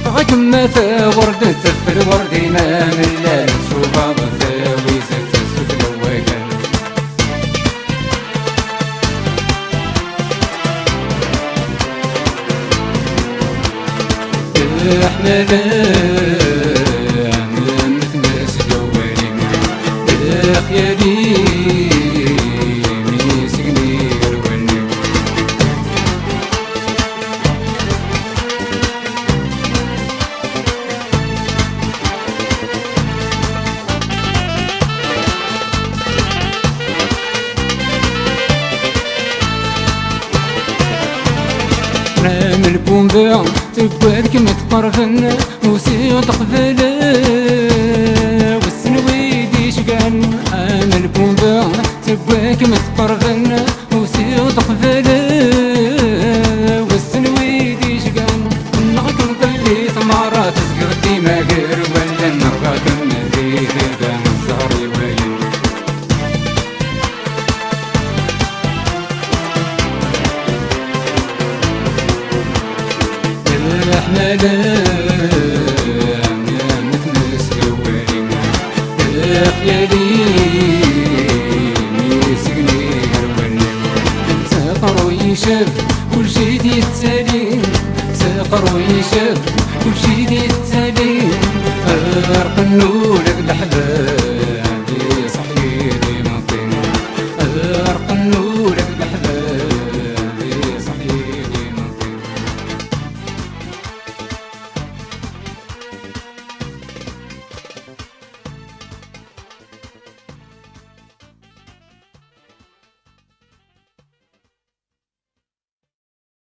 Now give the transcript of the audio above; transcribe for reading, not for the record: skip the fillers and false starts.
غكما ورد تفر وردينا من لا نشوف ضاوي زكت السفل وكان احنا نتناس دوالينا خيالي ميسقني رواني نعمل بومبا تبارك متقرفن وسيط قبلا والسنويدي شقان عامل بومبا تبارك متقرفن وسيط قبلا والسنويدي شقان نغكم قلي ثمارات تسقط ديما غير ولا نرغاكم ذي غيبان الزهر يوين احنا لا نتنس روانينا خيالي ميسقني روانينا ساقر ويشاف كل شي ديتالي ساقر ويشاف كل شي ديتالي غير قنولك الأحباب